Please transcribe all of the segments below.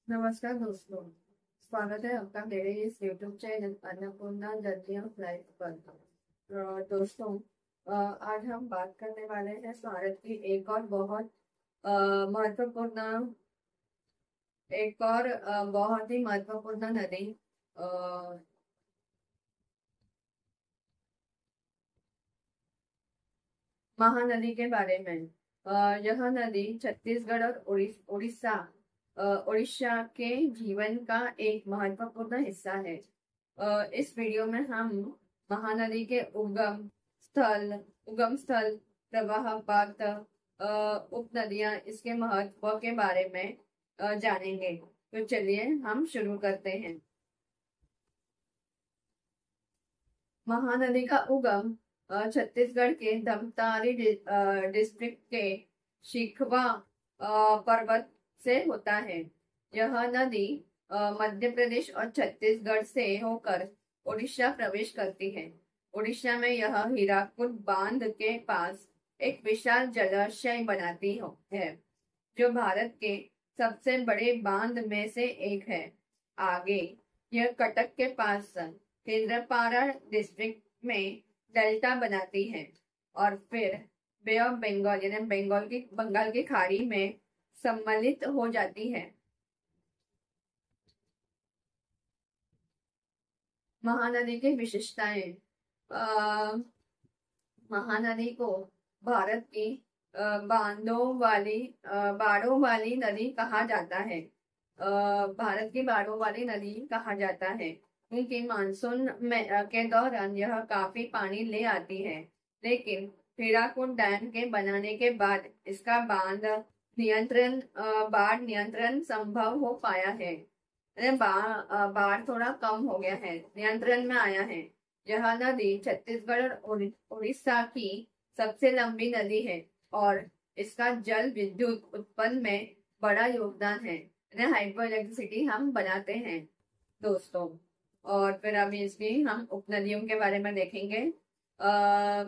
नमस्कार दोस्तों। स्वागत है आपका मेरे इस YouTube channel Annapurna Datia live पर। दोस्तों, आज हम बात करने वाले हैं भारत की महत्वपूर्ण बहुत ही महत्वपूर्ण नदी अ, महानदी के बारे में। यह नदी छत्तीसगढ़ और उड़ीसा के जीवन का एक महत्वपूर्ण हिस्सा है। इस वीडियो में हम महानदी के उगम स्थल, प्रवाह पथ, उपनदियां, इसके महत्व के बारे में जानेंगे। तो चलिए हम शुरू करते हैं। महानदी का उगम छत्तीसगढ़ के धमतारी डिस्ट्रिक्ट के शिखवा पर्वत से होता है। यह नदी मध्य प्रदेश और छत्तीसगढ़ से होकर उड़ीसा प्रवेश करती है। उड़ीसा में यह हीराकुद बांध के पास एक विशाल जलाशय है, जो भारत के सबसे बड़े बांध में से एक है। आगे यह कटक के पास केंद्रपाड़ा डिस्ट्रिक्ट में डेल्टा बनाती है और फिर बे ऑफ बंगाल यानी बंगाल की खाड़ी में सम्मिलित हो जाती है। महानदी की विशेषताएं। महानदी को भारत की बाड़ों वाली नदी कहा जाता है। भारत की बाड़ों वाली नदी कहा जाता है क्योंकि मानसून के दौरान यह काफी पानी ले आती है, लेकिन हीराकुद डैम के बनाने के बाद इसका बाढ़ नियंत्रण संभव हो पाया है। बाढ़ थोड़ा कम हो गया है, नियंत्रण में आया है। यह नदी छत्तीसगढ़ और उड़ीसा की सबसे लंबी नदी है और इसका जल विद्युत उत्पन्न में बड़ा योगदान है। हाइड्रो इलेक्ट्रिसिटी हम बनाते हैं दोस्तों। और फिर अभी इसकी हम उपनदियों के बारे में देखेंगे।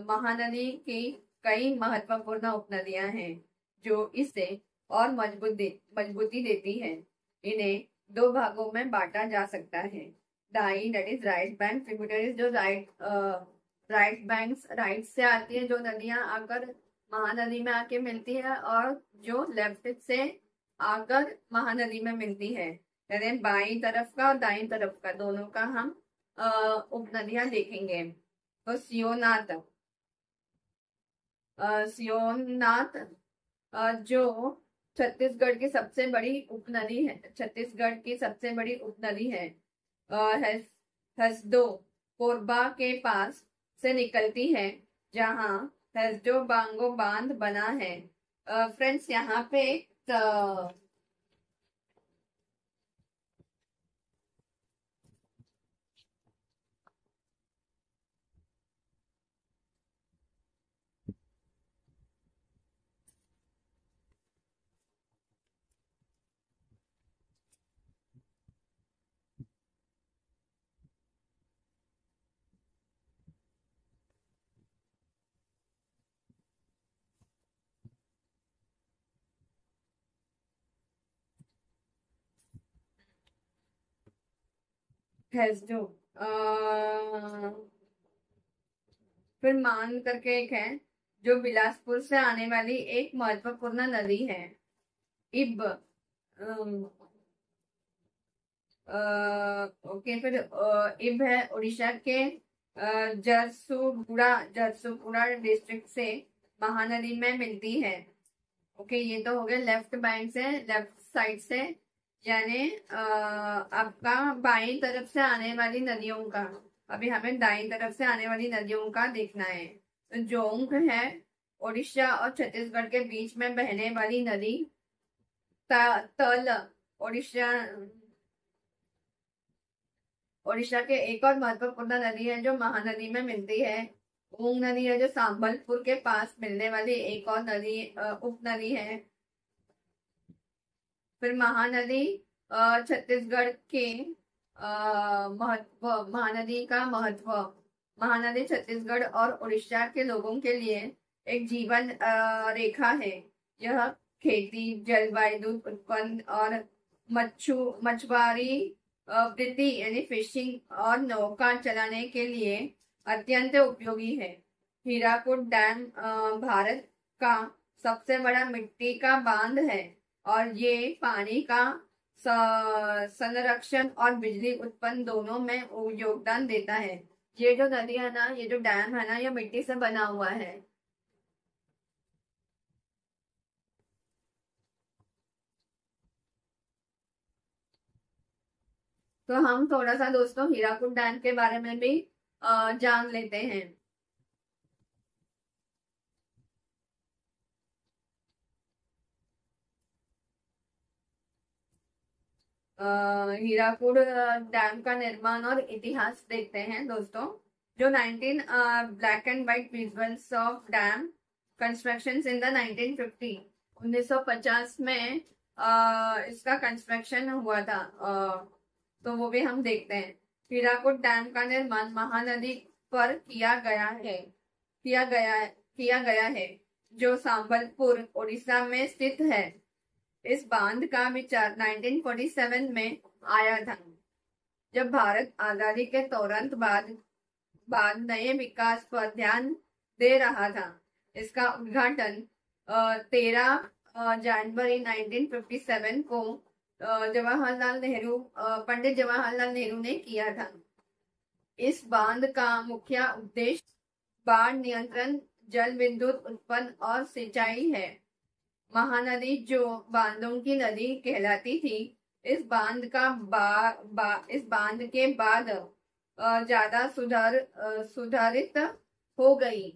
महानदी की कई महत्वपूर्ण उपनदियां हैं जो इसे और मजबूती देती है। इन्हें दो भागों में बांटा जा सकता है। दाई that is right bank, tributaries जो राइट से आती है, जो नदियां आकर महानदी में आके मिलती है, और जो लेफ्ट से आकर महानदी में मिलती है। यानी बाई तरफ का और दाई तरफ का दोनों का हम उपनदियां देखेंगे। तो सियोनाथ जो छत्तीसगढ़ की सबसे बड़ी उपनदी है। हसदो कोरबा के पास से निकलती है, जहां हसदो बांगो बांध बना है। फ्रेंड्स, यहाँ पे हसदो फिर मान करके एक है, जो बिलासपुर से आने वाली एक महत्वपूर्ण नदी है। इब ओके, फिर इब है उड़ीसा के जरसुगुड़ा डिस्ट्रिक्ट से महानदी में मिलती है। ओके, ये तो हो गया लेफ्ट साइड से, यानी आपका बाईं तरफ से आने वाली नदियों का। अभी हमें दाईं तरफ से आने वाली नदियों का देखना है। तो जोंक है उड़ीसा और छत्तीसगढ़ के बीच में बहने वाली नदी। तल उड़ीसा उड़ीसा के एक और महत्वपूर्ण नदी है जो महानदी में मिलती है। ऊंग नदी है, जो संबलपुर के पास मिलने वाली एक और उपनदी है। फिर महानदी छत्तीसगढ़ के महत्व। महानदी छत्तीसगढ़ और उड़ीसा के लोगों के लिए एक जीवन रेखा है। यह खेती, जलवायु उत्पन्न और मछुआरी वृत्ति यानी फिशिंग और नौका चलाने के लिए अत्यंत उपयोगी है। हीराकुद डैम भारत का सबसे बड़ा मिट्टी का बांध है और ये पानी का संरक्षण और बिजली उत्पन्न दोनों में योगदान देता है। ये जो नदी है ना, ये जो डैम है ना, ये मिट्टी से बना हुआ है। तो हम थोड़ा सा दोस्तों हीराकुद डैम के बारे में भी जान लेते हैं। हीराकुद डैम का निर्माण और इतिहास देखते हैं दोस्तों। जो 19 black and white visuals of dam constructions in the 1950 1950 में इसका कंस्ट्रक्शन हुआ था। तो वो भी हम देखते हैं। हीराकुद डैम का निर्माण महानदी पर किया गया है जो संबलपुर उड़ीसा में स्थित है। इस बांध का विचार 1947 में आया था, जब भारत आजादी के तुरंत बाद नए विकास पर ध्यान दे रहा था। इसका उद्घाटन 13 जनवरी 1957 को पंडित जवाहरलाल नेहरू ने किया था। इस बांध का मुख्य उद्देश्य बाढ़ नियंत्रण, जल विद्युत उत्पन्न और सिंचाई है। महानदी जो बांधों की नदी कहलाती थी, इस बांध के बाद ज्यादा सुधारित हो गई।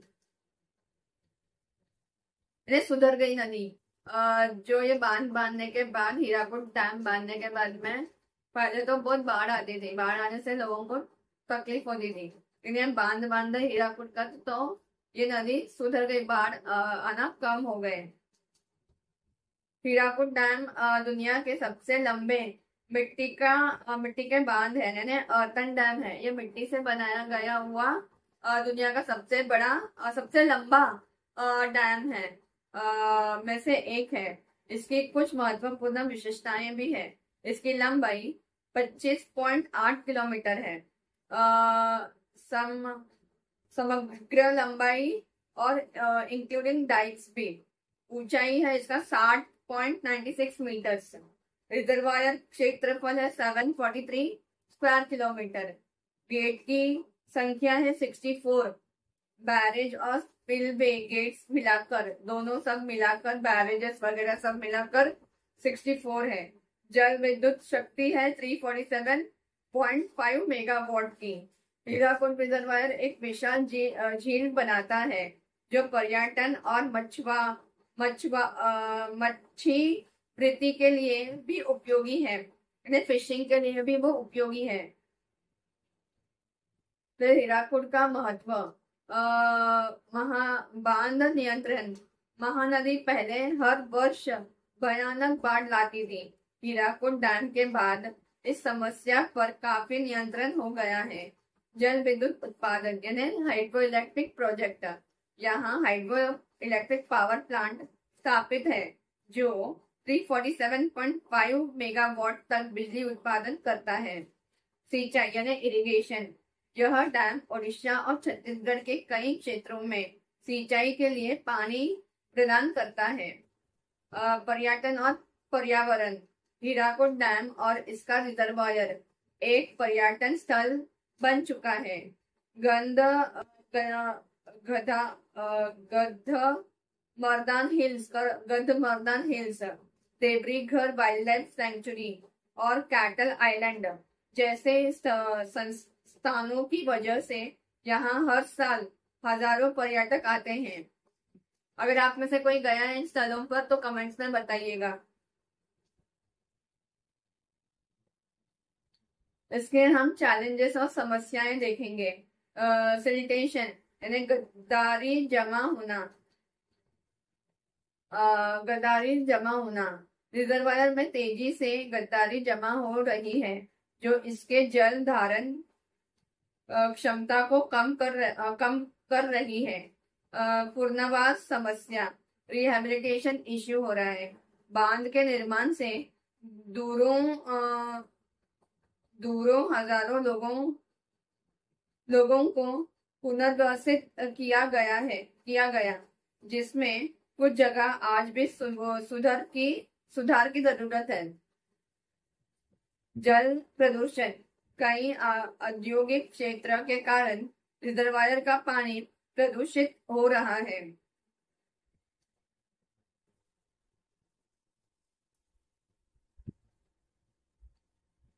सुधर गई नदी। जो ये बांध बांधने के बाद, हीराकुद डैम बांधने के बाद में पहले तो बहुत बाढ़ आती थी। बाढ़ आने से लोगों को तकलीफ होती थी। लेकिन बांध बांधा हीराकुद का तो ये नदी सुधर गई, बाढ़ आना कम हो गए। हीराकुद डैम दुनिया के सबसे लंबे मिट्टी के बांध है, यानी अर्तन डैम है। ये मिट्टी से बनाया गया हुआ दुनिया का सबसे बड़ा सबसे लंबा डैम है में से एक है। इसकी कुछ महत्वपूर्ण विशेषताएं भी है। इसकी लंबाई 25.8 किलोमीटर है। समग्र लंबाई और इंक्लूडिंग डाइक्स भी। ऊंचाई है इसका 60.96 मीटर्स। रिजर्वायर क्षेत्रफल है 743 स्क्वायर किलोमीटर। गेट की संख्या है 64। बैरेज और स्पिलवे गेट्स मिलाकर, दोनों सब मिलाकर, बैरेजेस वगैरह सब मिलाकर 64 है। जल विद्युत शक्ति है 347.5 मेगावाट की। हीराकुद रिजर्वायर एक विशाल झील बनाता है जो पर्यटन और मच्छी वृत्ति के लिए भी उपयोगी है। फिशिंग के लिए भी वो उपयोगी है। फिर हीराकुद का महत्व। बांध नियंत्रण। महानदी पहले हर वर्ष भयानक बाढ़ लाती थी। हीराकुद डैम के बाद इस समस्या पर काफी नियंत्रण हो गया है। जल विद्युत उत्पादन यानी हाइड्रो इलेक्ट्रिक प्रोजेक्ट। यहाँ हाइड्रो इलेक्ट्रिक पावर प्लांट स्थापित है जो 347.5 मेगावाट तक बिजली उत्पादन करता है। सिंचाई यानी इरिगेशन। यह डैम ओडिशा और छत्तीसगढ़ के कई क्षेत्रों में सिंचाई के लिए पानी प्रदान करता है। पर्यटन और पर्यावरण। हीराकुद डैम और इसका रिजर्वायर एक पर्यटन स्थल बन चुका है। गंधमर्दान हिल्स, देवरीघर वाइल्ड लाइफ सेंचुरी और कैटल आइलैंड जैसे स्थानों की वजह से यहाँ हर साल हजारों पर्यटक आते हैं। अगर आप में से कोई गया है इन स्थलों पर तो कमेंट्स में बताइएगा। इसके हम चैलेंजेस और समस्याएं देखेंगे। सिल्टेशन यानी गद्दारी जमा होना। रिजर्वायर में तेजी से गद्दारी जमा हो रही है जो इसके जल धारण क्षमता को कम कर रही है। पुनर्वास समस्या, रिहेबिलिटेशन इश्यू हो रहा है। बांध के निर्माण से दूरों दूरों हजारों लोगों को पुनर्वासित किया गया, जिसमें कुछ जगह आज भी सुधार की जरूरत है। जल प्रदूषण, कई औद्योगिक क्षेत्र के कारण रिजर्वायर का पानी प्रदूषित हो रहा है।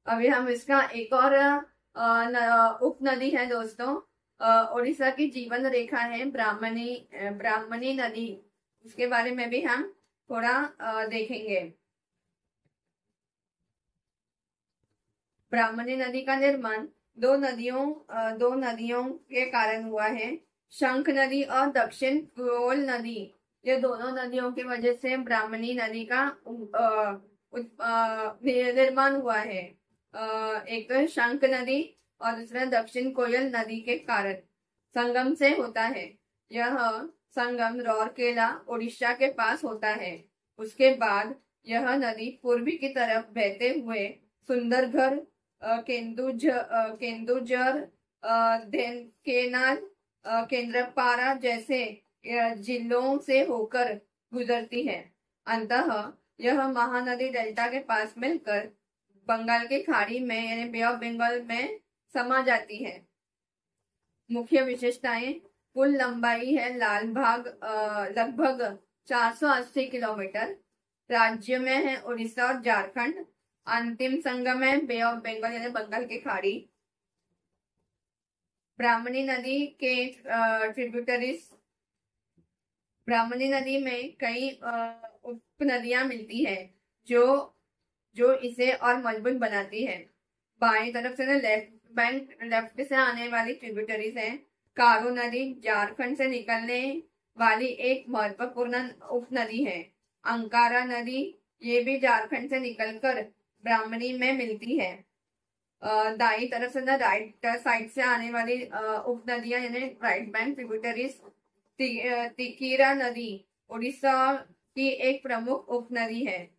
अभी हम इसका एक और उपनदी है दोस्तों, उड़ीसा की जीवन रेखा है ब्राह्मणी नदी। उसके बारे में भी हम थोड़ा देखेंगे। ब्राह्मणी नदी का निर्माण दो नदियों के कारण हुआ है। शंख नदी और दक्षिण कोयल नदी, ये दोनों नदियों की वजह से ब्राह्मणी नदी का निर्माण हुआ है। एक तो शंख नदी और दूसरा दक्षिण कोयल नदी के कारण संगम से होता है। यह संगम राउरकेला उड़ीसा के पास होता है। उसके बाद यह नदी पूर्वी की तरफ बहते हुए सुंदरगढ़, केंदुझर, ढेंकानाल, केंद्रपाड़ा जैसे जिलों से होकर गुजरती है। अंततः यह महानदी डेल्टा के पास मिलकर बंगाल की खाड़ी में यानी बे ऑफ बंगाल में समा जाती है। मुख्य विशेषताएं, कुल लंबाई है लगभग 480 किलोमीटर। राज्य में है उड़ीसा और झारखंड। अंतिम संगम है बे ऑफ बंगाल यानी बंगाल की खाड़ी। ब्राह्मणी नदी के ट्रिब्यूटरीज, ब्राह्मणी नदी में कई उप नदियां मिलती है जो इसे और मजबूत बनाती है। बाएं तरफ से लेफ्ट से आने वाली ट्रिब्यूटरीज है। कारू नदी झारखंड से निकलने वाली एक महत्वपूर्ण उप नदी है। अंकारा नदी, ये भी झारखंड से निकलकर ब्राह्मणी में मिलती है। दाई तरफ से राइट साइड से आने वाली उप नदियां यानी राइट बैंक ट्रिब्यूटरीज, तिकीरा नदी उड़ीसा की एक प्रमुख उप नदी है।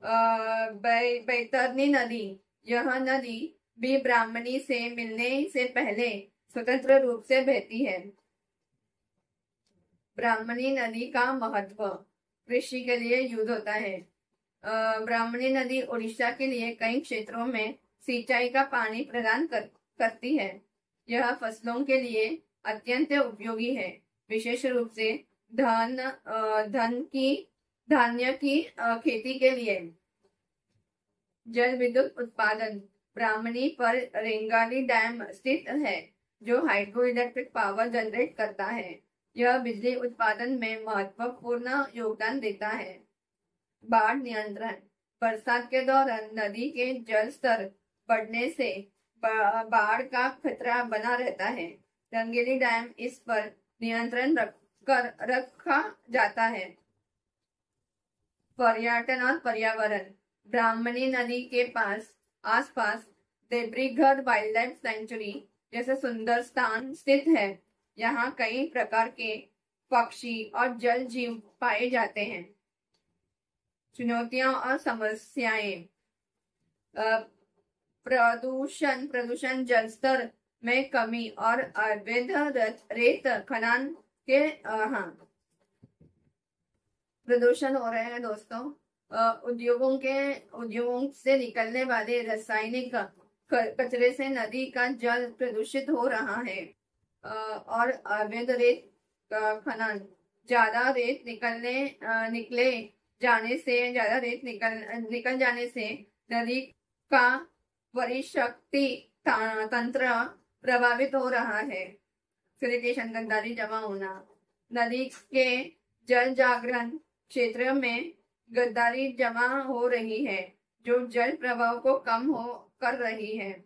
बैतरनी नदी, यह नदी भी ब्राह्मणी से मिलने से पहले स्वतंत्र रूप से बहती है। ब्राह्मणी नदी का महत्व, कृषि के लिए यूज होता है। ब्राह्मणी नदी उड़ीसा के लिए कई क्षेत्रों में सिंचाई का पानी प्रदान करती है। यह फसलों के लिए अत्यंत उपयोगी है, विशेष रूप से धान्य की खेती के लिए। जल विद्युत उत्पादन, ब्राह्मणी पर रेंगाली डैम स्थित है जो हाइड्रो इलेक्ट्रिक पावर जनरेट करता है। यह बिजली उत्पादन में महत्वपूर्ण योगदान देता है। बाढ़ नियंत्रण, बरसात के दौरान नदी के जल स्तर बढ़ने से बाढ़ का खतरा बना रहता है। रंगेली डैम इस पर नियंत्रण रखा जाता है। पर्यटन और पर्यावरण, ब्राह्मणी नदी के आसपास देब्रीगढ़ वाइल्ड लाइफ सेंचुरी जैसे सुंदर स्थान स्थित है। यहाँ कई प्रकार के पक्षी और जल जीव पाए जाते हैं। चुनौतियां और समस्याएं, प्रदूषण, जल स्तर में कमी और अवैध रेत खनन के प्रदूषण हो रहे हैं दोस्तों। उद्योगों से निकलने वाले रासायनिक कचरे से नदी का जल प्रदूषित हो रहा है। और अवैध रेत खनन, ज्यादा रेत निकल जाने से नदी का परिशक्ति तंत्र प्रभावित हो रहा है। सिलिकेशन, गंदगी जमा होना, नदी के जल जागरण क्षेत्र में गद्दारी जमा हो रही है जो जल प्रवाह को कम कर रही है।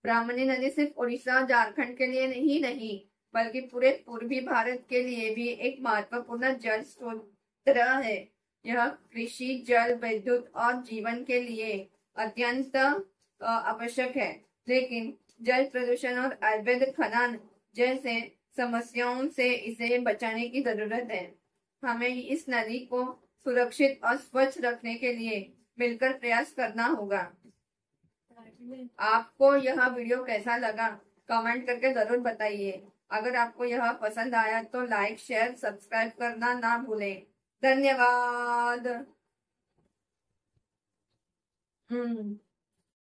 ब्राह्मणी नदी सिर्फ उड़ीसा झारखंड के लिए ही नहीं बल्कि पूरे पूर्वी भारत के लिए भी एक महत्वपूर्ण जल स्रोत है। यह कृषि, जल, विद्युत और जीवन के लिए अत्यंत आवश्यक है। लेकिन जल प्रदूषण और अवैध खनन जैसे समस्याओं से इसे बचाने की जरूरत है। हमें इस नदी को सुरक्षित और स्वच्छ रखने के लिए मिलकर प्रयास करना होगा। आपको यह वीडियो कैसा लगा कमेंट करके जरूर बताइए। अगर आपको यह पसंद आया तो लाइक शेयर सब्सक्राइब करना ना भूलें। धन्यवाद।